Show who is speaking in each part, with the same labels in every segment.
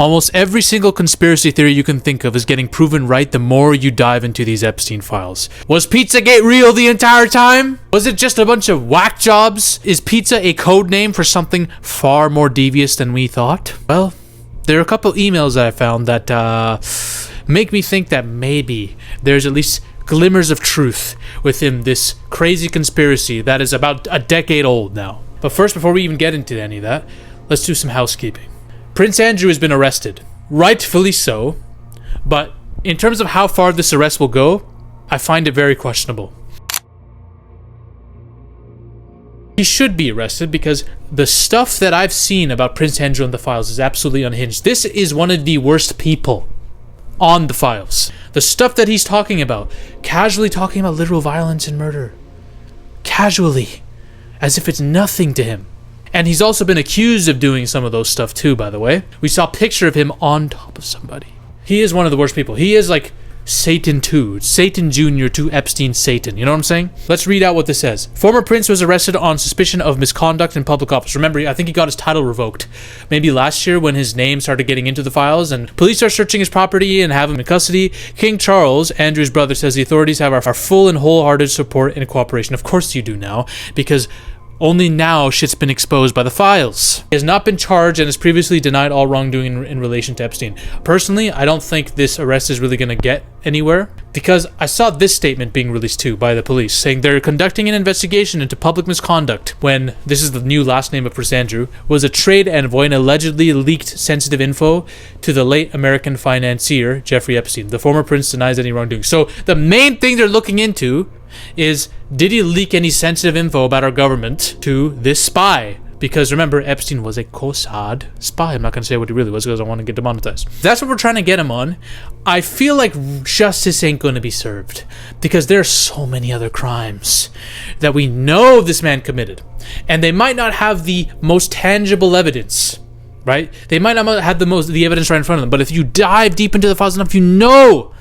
Speaker 1: Almost every single conspiracy theory you can think of is getting proven right the more you dive into these Epstein files. Was Pizzagate real the entire time? Was it just a bunch of whack jobs? Is pizza a code name for something far more devious than we thought? Well, there are a couple emails that I found that make me think that maybe there's at least glimmers of truth within this crazy conspiracy that is about a decade old now. But first, before we even get into any of that, let's do some housekeeping. Prince Andrew has been arrested, rightfully so, but in terms of how far this arrest will go, I find it very questionable. He should be arrested because the stuff that I've seen about Prince Andrew in the files is absolutely unhinged. This is one of the worst people on the files. The stuff that he's talking about, casually talking about literal violence and murder. Casually, as if it's nothing to him. And he's also been accused of doing some of those stuff too, by the way. We saw a picture of him on top of somebody. He is one of the worst people. He is like Satan 2. Satan Jr. to Epstein Satan. You know what I'm saying? Let's read out what this says. Former prince was arrested on suspicion of misconduct in public office. Remember, I think he got his title revoked maybe last year when his name started getting into the files, and police are searching his property and have him in custody. King Charles, Andrew's brother, says the authorities have our full and wholehearted support and cooperation. Of course you do now, because only now shit's been exposed by the files. He has not been charged and has previously denied all wrongdoing in relation to Epstein. Personally, I don't think this arrest is really going to get anywhere, because I saw this statement being released too by the police, saying they're conducting an investigation into public misconduct when, this is the new last name of Prince Andrew, was a trade envoy and allegedly leaked sensitive info to the late American financier Jeffrey Epstein. The former prince denies any wrongdoing. So the main thing they're looking into is, did he leak any sensitive info about our government to this spy? Because remember, Epstein was a Mossad spy. I'm not going to say what he really was because I don't want to get demonetized. That's what we're trying to get him on. I feel like justice ain't going to be served because there are so many other crimes that we know this man committed. And they might not have the most tangible evidence, right? They might not have the evidence right in front of them. But if you dive deep into the files enough, you know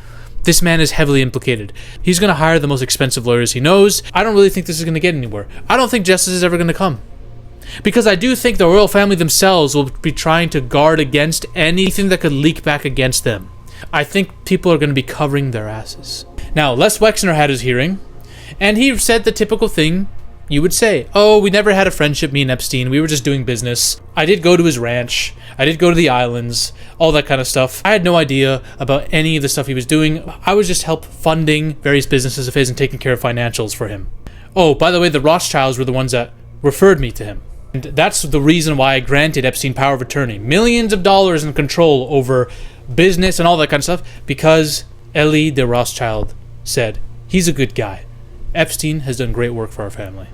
Speaker 1: this man is heavily implicated. He's going to hire the most expensive lawyers he knows. I don't really think this is going to get anywhere. I don't think justice is ever going to come. Because I do think the royal family themselves will be trying to guard against anything that could leak back against them. I think people are going to be covering their asses. Now, Les Wexner had his hearing, and he said the typical thing you would say. Oh, we never had a friendship, me and Epstein. We were just doing business. I did go to his ranch. I did go to the islands. All that kind of stuff. I had no idea about any of the stuff he was doing. I was just help funding various businesses of his and taking care of financials for him. Oh, by the way, the Rothschilds were the ones that referred me to him. And that's the reason why I granted Epstein power of attorney. Millions of dollars in control over business and all that kind of stuff, because Ellie de Rothschild said, he's a good guy. Epstein has done great work for our family.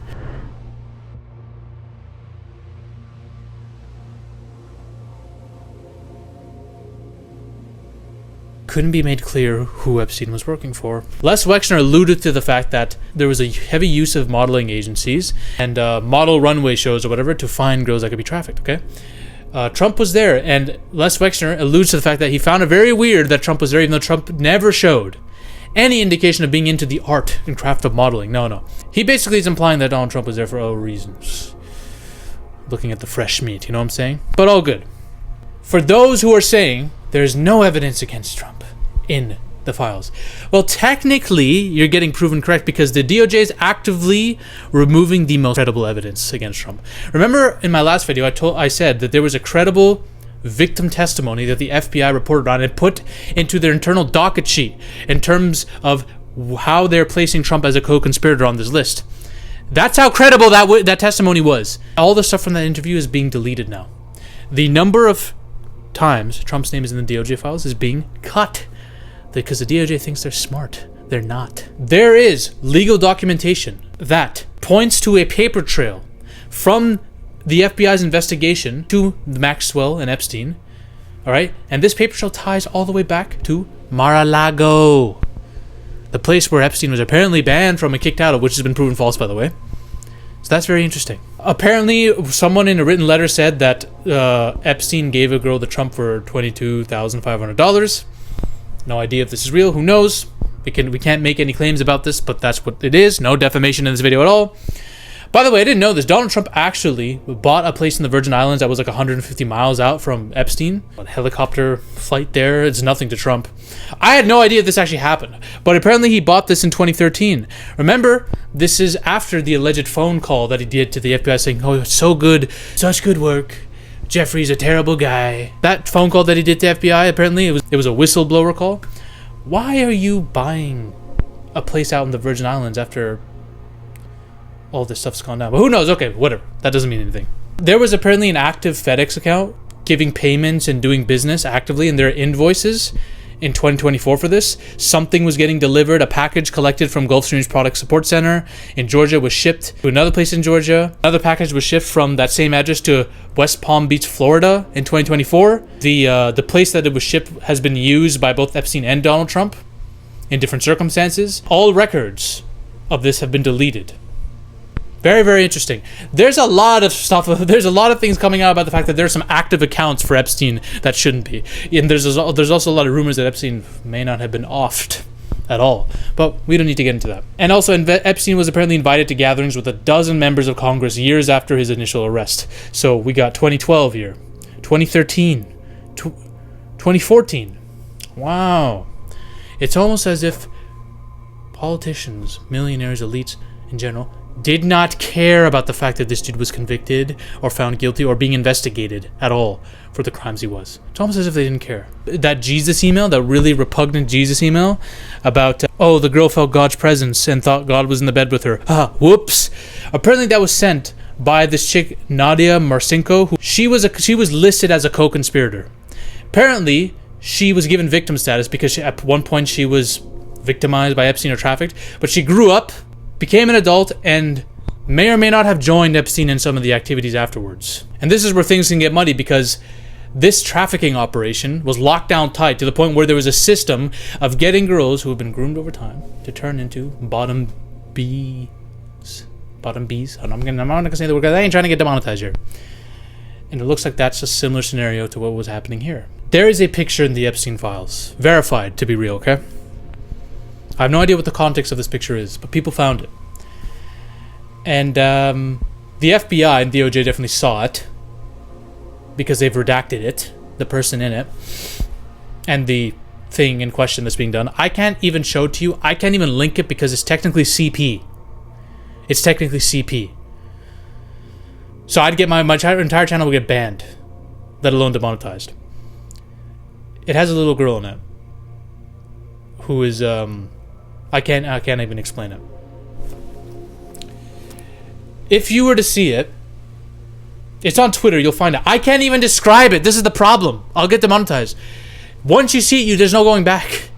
Speaker 1: Couldn't be made clear who Epstein was working for. Les Wexner alluded to the fact that there was a heavy use of modeling agencies and model runway shows or whatever to find girls that could be trafficked, okay? Trump was there, and Les Wexner alludes to the fact that he found it very weird that Trump was there, even though Trump never showed any indication of being into the art and craft of modeling. No. He basically is implying that Donald Trump was there for other reasons. Looking at the fresh meat, you know what I'm saying? But all good. For those who are saying there's no evidence against Trump in the files, well, technically you're getting proven correct, because the DOJ is actively removing the most credible evidence against Trump. Remember in my last video I said that there was a credible victim testimony that the FBI reported on and put into their internal docket sheet in terms of how they're placing Trump as a co-conspirator on this list. That's how credible that testimony was. All the stuff from that interview is being deleted now. The number of times Trump's name is in the DOJ files is being cut because the DOJ thinks they're smart. They're not. There is legal documentation that points to a paper trail from the FBI's investigation to Maxwell and Epstein. All right? And this paper trail ties all the way back to Mar-a-Lago, the place where Epstein was apparently banned from and kicked out of, which has been proven false, by the way. So that's very interesting. Apparently, someone in a written letter said that Epstein gave a girl to Trump for $22,500. No idea if this is real. Who knows? We can't make any claims about this, but that's what it is. No defamation in this video at all. By the way, I didn't know this. Donald Trump actually bought a place in the Virgin Islands that was like 150 miles out from Epstein. A helicopter flight there, it's nothing to Trump. I had no idea this actually happened, but apparently he bought this in 2013. Remember, this is after the alleged phone call that he did to the FBI saying, "Oh, it's so good, such good work. Jeffrey's a terrible guy." That phone call that he did to FBI, apparently it was a whistleblower call. Why are you buying a place out in the Virgin Islands after all this stuff's gone down? But who knows? Okay, whatever. That doesn't mean anything. There was apparently an active FedEx account giving payments and doing business actively, and there are invoices in 2024 for this. Something was getting delivered. A package collected from Gulfstream's Product Support Center in Georgia was shipped to another place in Georgia. Another package was shipped from that same address to West Palm Beach, Florida in 2024. The place that it was shipped has been used by both Epstein and Donald Trump in different circumstances. All records of this have been deleted. Very, very interesting. There's a lot of stuff. There's a lot of things coming out about the fact that there's some active accounts for Epstein that shouldn't be. And there's also a lot of rumors that Epstein may not have been offed at all. But we don't need to get into that. And also, Epstein was apparently invited to gatherings with a dozen members of Congress years after his initial arrest. So we got 2012 here, 2013, 2014. Wow. It's almost as if politicians, millionaires, elites in general, did not care about the fact that this dude was convicted or found guilty or being investigated at all for the crimes he was. It's almost as if they didn't care. That Jesus email, that really repugnant Jesus email about, oh, the girl felt God's presence and thought God was in the bed with her. Whoops. Apparently that was sent by this chick, Nadia Marcinko, who she was listed as a co-conspirator. Apparently, she was given victim status because at one point she was victimized by Epstein or trafficked, but she grew up, became an adult, and may or may not have joined Epstein in some of the activities afterwards. And this is where things can get muddy, because this trafficking operation was locked down tight to the point where there was a system of getting girls who have been groomed over time to turn into bottom Bs. I'm not gonna say the word because I ain't trying to get demonetized here. And it looks like that's a similar scenario to what was happening here. There is a picture in the Epstein files, verified to be real, okay? I have no idea what the context of this picture is, but people found it. And the FBI and DOJ definitely saw it because they've redacted it, the person in it, and the thing in question that's being done. I can't even show it to you. I can't even link it because it's technically CP. It's technically CP. So I'd get my entire channel would get banned, let alone demonetized. It has a little girl in it who is I can't even explain it. If you were to see it, it's on Twitter, you'll find it. I can't even describe it. This is the problem. I'll get demonetized. Once you see it, there's no going back.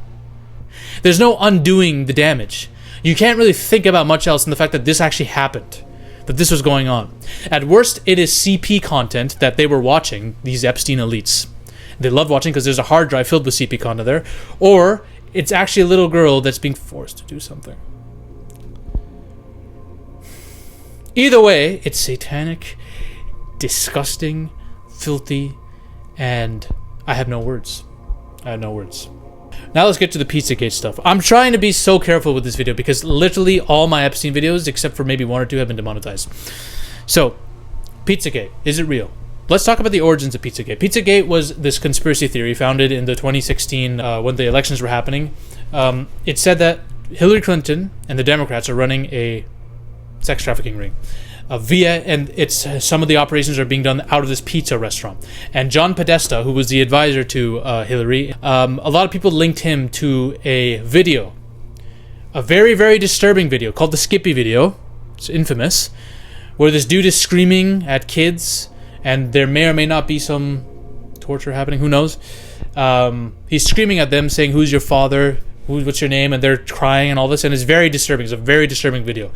Speaker 1: There's no undoing the damage. You can't really think about much else than the fact that this actually happened, that this was going on. At worst, it is CP content that they were watching, these Epstein elites. They love watching because there's a hard drive filled with CP content there. Or it's actually a little girl that's being forced to do something. Either way, it's satanic, disgusting, filthy, and I have no words. I have no words. Now let's get to the PIZZAGATE stuff. I'm trying to be so careful with this video because literally all my Epstein videos, except for maybe one or two, have been demonetized. So, PIZZAGATE, is it real? Let's talk about the origins of PIZZAGATE. PIZZAGATE was this conspiracy theory founded in the 2016 when the elections were happening. It said that Hillary Clinton and the Democrats are running a sex trafficking ring and it's some of the operations are being done out of this pizza restaurant. And John Podesta, who was the advisor to Hillary, a lot of people linked him to a video, a very, very disturbing video called the Skippy video. It's infamous, where this dude is screaming at kids, and there may or may not be some torture happening. Who knows? He's screaming at them, saying, "Who's your father? What's your name?" And they're crying and all this, and it's very disturbing. It's a very disturbing video.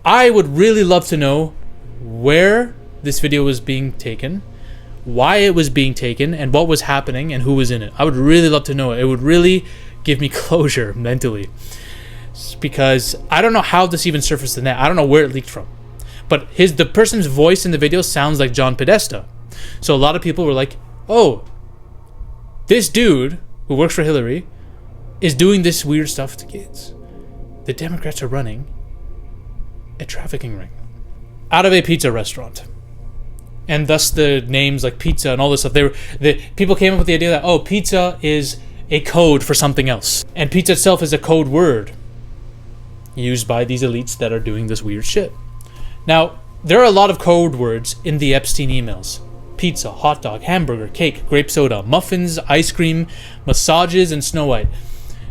Speaker 1: I would really love to know where this video was being taken, why it was being taken, and what was happening, and who was in it. I would really love to know it. It would really give me closure mentally, because I don't know how this even surfaced the net. I don't know where it leaked from. But the person's voice in the video sounds like John Podesta. So a lot of people were like, oh, this dude who works for Hillary is doing this weird stuff to kids. The Democrats are running a trafficking ring. out of a pizza restaurant. And thus the names like pizza and all this stuff. People came up with the idea that, oh, pizza is a code for something else. And pizza itself is a code word used by these elites that are doing this weird shit. Now, there are a lot of code words in the Epstein emails. Pizza, hot dog, hamburger, cake, grape soda, muffins, ice cream, massages, and Snow White.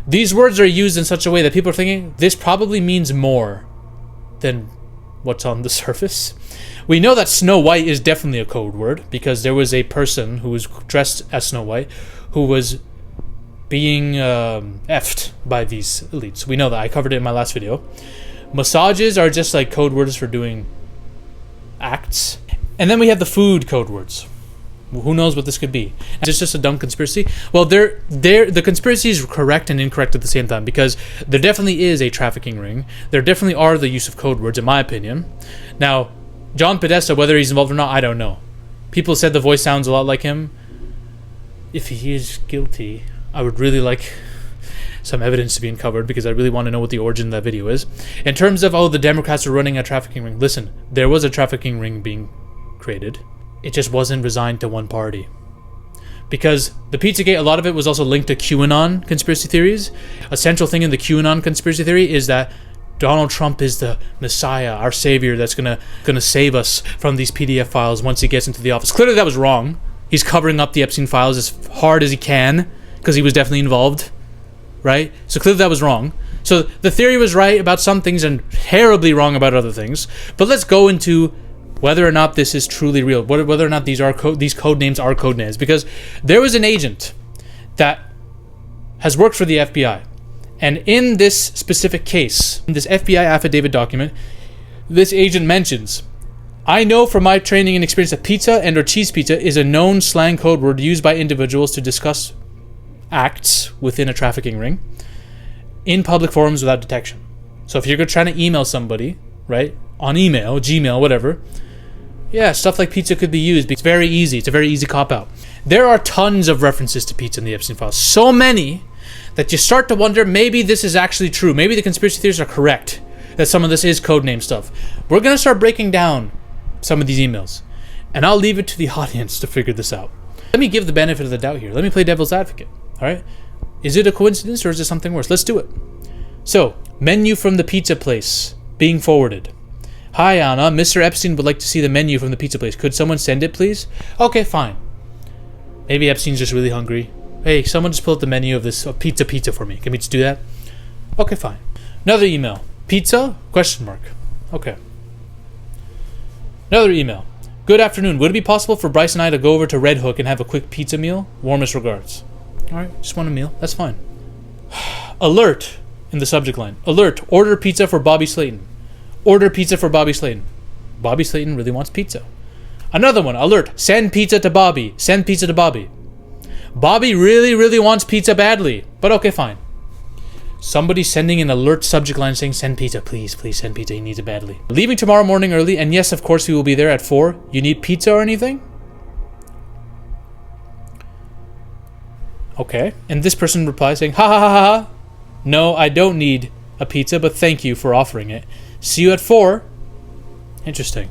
Speaker 1: These words are used in such a way that people are thinking this probably means more than what's on the surface. We know that Snow White is definitely a code word because there was a person who was dressed as Snow White who was being effed by these elites. We know that. I covered it in my last video. Massages are just like code words for doing acts. And then we have the food code words. Who knows what this could be? Is this just a dumb conspiracy? Well, the conspiracy is correct and incorrect at the same time because there definitely is a trafficking ring. There definitely are the use of code words, in my opinion. Now, John Podesta, whether he's involved or not, I don't know. People said the voice sounds a lot like him. If he is guilty, I would really like some evidence to be uncovered because I really want to know what the origin of that video is. In terms of, oh, the Democrats are running a trafficking ring. Listen, there was a trafficking ring being created. It just wasn't resigned to one party. Because the Pizzagate, a lot of it was also linked to QAnon conspiracy theories. A central thing in the QAnon conspiracy theory is that Donald Trump is the Messiah, our savior that's gonna save us from these PDF files once he gets into the office. Clearly that was wrong. He's covering up the Epstein files as hard as he can because he was definitely involved, right? So clearly that was wrong. So the theory was right about some things and terribly wrong about other things. But let's go into whether or not this is truly real, whether or not these code names are code names. Because there was an agent that has worked for the FBI. And in this specific case, in this FBI affidavit document, this agent mentions, I know from my training and experience that pizza and or cheese pizza is a known slang code word used by individuals to discuss acts within a trafficking ring in public forums without detection. So if you're trying to email somebody, right, on email, Gmail, whatever, yeah, stuff like pizza could be used. It's very easy. It's a very easy cop-out. There are tons of references to pizza in the Epstein files. So many that you start to wonder, maybe this is actually true. Maybe the conspiracy theories are correct, that some of this is codename stuff. We're going to start breaking down some of these emails, and I'll leave it to the audience to figure this out. Let me give the benefit of the doubt here. Let me play devil's advocate, all right? Is it a coincidence or is it something worse? Let's do it. So, menu from the pizza place being forwarded. Hi, Anna. Mr. Epstein would like to see the menu from the pizza place. Could someone send it, please? Okay, fine. Maybe Epstein's just really hungry. Hey, someone just pull up the menu of this pizza for me. Can we just do that? Okay, fine. Another email. Pizza? Question mark. Okay. Another email. Good afternoon. Would it be possible for Bryce and I to go over to Red Hook and have a quick pizza meal? Warmest regards. All right, just want a meal. That's fine. Alert in the subject line. Alert. Order pizza for Bobby Slayton. Order pizza for Bobby Slayton. Bobby Slayton really wants pizza. Another one. Alert. Send pizza to Bobby. Send pizza to Bobby. Bobby really, really wants pizza badly. But okay, fine. Somebody sending an alert subject line saying, send pizza, please, please send pizza. He needs it badly. Leaving tomorrow morning early. And yes, of course, we will be there at 4. You need pizza or anything? Okay. And this person replies saying, ha ha ha ha ha. No, I don't need a pizza, but thank you for offering it. See you at 4. Interesting.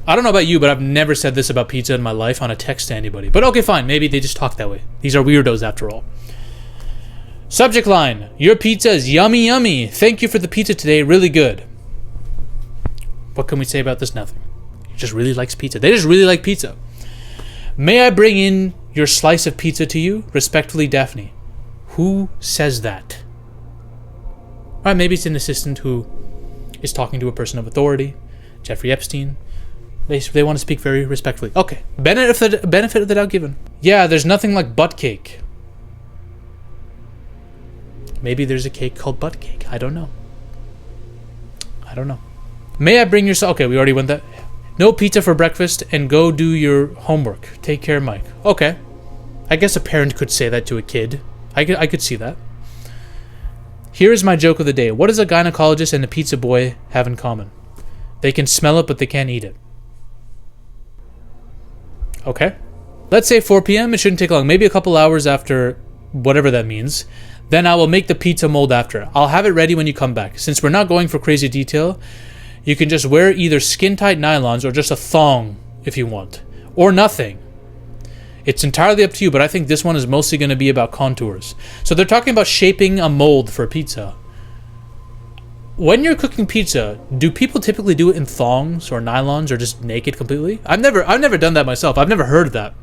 Speaker 1: I don't know about you, but I've never said this about pizza in my life on a text to anybody. But okay, fine. Maybe they just talk that way. These are weirdos after all. Subject line. Your pizza is yummy, yummy. Thank you for the pizza today. Really good. What can we say about this? Nothing. He just really likes pizza. They just really like pizza. May I bring in your slice of pizza to you? Respectfully, Daphne. Who says that? All right, maybe it's an assistant who is talking to a person of authority. Jeffrey Epstein. They want to speak very respectfully. Okay. Benefit of the doubt given. Yeah, there's nothing like butt cake. Maybe there's a cake called butt cake. I don't know. May I bring your... Okay, we already went that. No pizza for breakfast and go do your homework. Take care, Mike. Okay. I guess a parent could say that to a kid. I could see that. Here is my joke of the day. What does a gynecologist and a pizza boy have in common? They can smell it, but they can't eat it. Okay. Let's say 4 p.m. It shouldn't take long. Maybe a couple hours after whatever that means. Then I will make the pizza mold after. I'll have it ready when you come back. Since we're not going for crazy detail, You can just wear either skin-tight nylons or just a thong if you want. Or nothing. It's entirely up to you, but I think this one is mostly going to be about contours. So they're talking about shaping a mold for pizza. When you're cooking pizza, do people typically do it in thongs or nylons or just naked completely? I've never done that myself. I've never heard of that.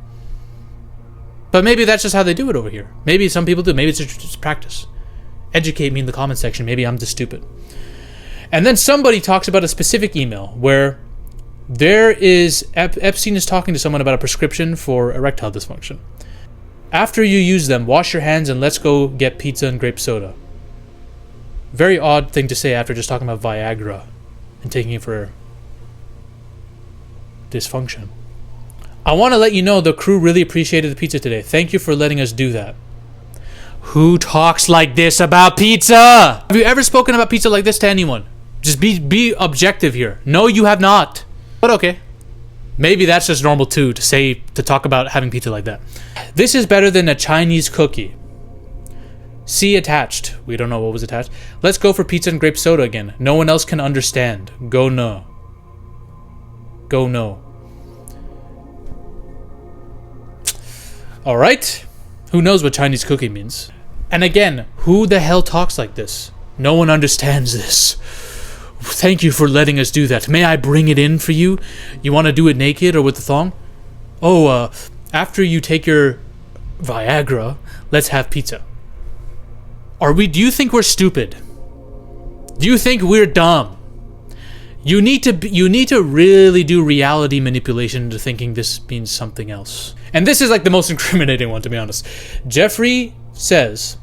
Speaker 1: But maybe that's just how they do it over here. Maybe some people do. Maybe it's just practice. Educate me in the comment section. Maybe I'm just stupid. And then somebody talks about a specific email where Epstein is talking to someone about a prescription for erectile dysfunction. After you use them, wash your hands and let's go get pizza and grape soda. Very odd thing to say after just talking about Viagra and taking it for dysfunction. I want to let you know the crew really appreciated the pizza today. Thank you for letting us do that. Who talks like this about pizza? Have you ever spoken about pizza like this to anyone? Just be objective here. No, you have not. But okay. Maybe that's just normal too, to talk about having pizza like that. This is better than a Chinese cookie. See attached. We don't know what was attached. Let's go for pizza and grape soda again. No one else can understand. Go no. Go no. Alright. Who knows what Chinese cookie means? And again, who the hell talks like this? No one understands this. Thank you for letting us do that. May I bring it in for you? You want to do it naked or with the thong? Oh, after you take your Viagra, let's have pizza. Do you think we're stupid? Do you think we're dumb? You need to really do reality manipulation into thinking this means something else. And this is like the most incriminating one, to be honest. Jeffrey says,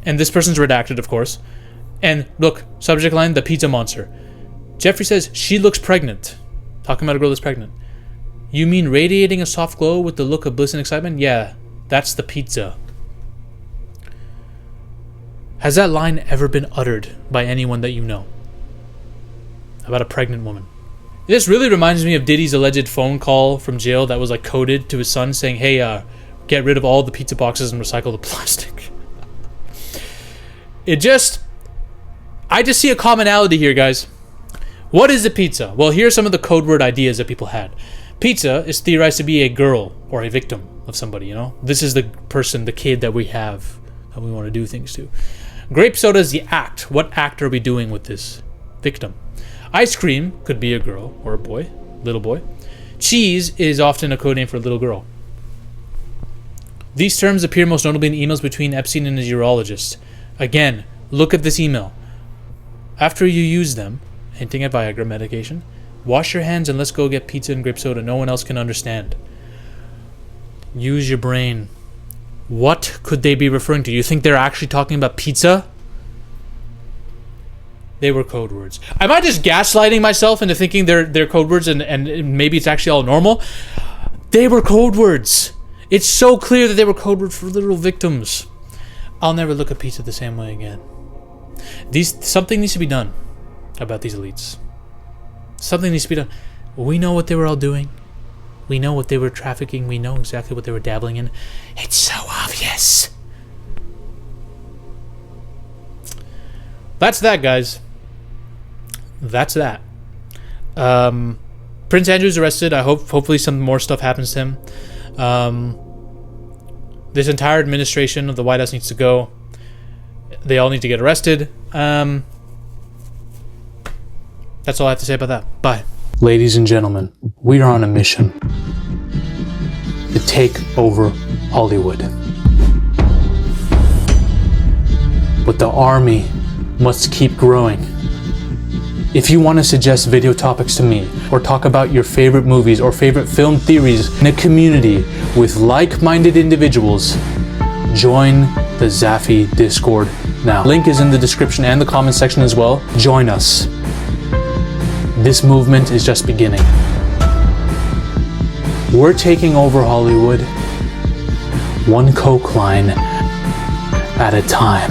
Speaker 1: and this person's redacted, of course, and look, subject line, the pizza monster. Jeffrey says, she looks pregnant. Talking about a girl that's pregnant. You mean radiating a soft glow with the look of bliss and excitement? Yeah, that's the pizza. Has that line ever been uttered by anyone that you know? About a pregnant woman. This really reminds me of Diddy's alleged phone call from jail that was like coded to his son saying, hey, get rid of all the pizza boxes and recycle the plastic. I just see a commonality here, guys. What is a pizza? Well, here are some of the code word ideas that people had. Pizza is theorized to be a girl or a victim of somebody, you know? This is the person, the kid that we have, that we want to do things to. Grape soda is the act. What act are we doing with this victim? Ice cream could be a girl or a boy, little boy. Cheese is often a code name for a little girl. These terms appear most notably in emails between Epstein and his urologist. Again, look at this email. After you use them, hinting at Viagra medication, wash your hands and let's go get pizza and grape soda. No one else can understand. Use your brain. What could they be referring to? You think they're actually talking about pizza? They were code words. Am I just gaslighting myself into thinking they're code words and maybe it's actually all normal? They were code words. It's so clear that they were code words for literal victims. I'll never look at pizza the same way again. Something needs to be done about these elites. Something needs to be done. We know what they were all doing. We know what they were trafficking. We know exactly what they were dabbling in. It's so obvious. That's that, guys. That's that. Prince Andrew's arrested. Hopefully some more stuff happens to him. This entire administration of the White House needs to go. They all need to get arrested. That's all I have to say about that. Bye. Ladies and gentlemen, we are on a mission to take over Hollywood. But the army must keep growing. If you want to suggest video topics to me, or talk about your favorite movies or favorite film theories in a community with like-minded individuals, join the Zafy Discord now. Link is in the description and the comment section as well. Join us. This movement is just beginning. We're taking over Hollywood, one coke line at a time.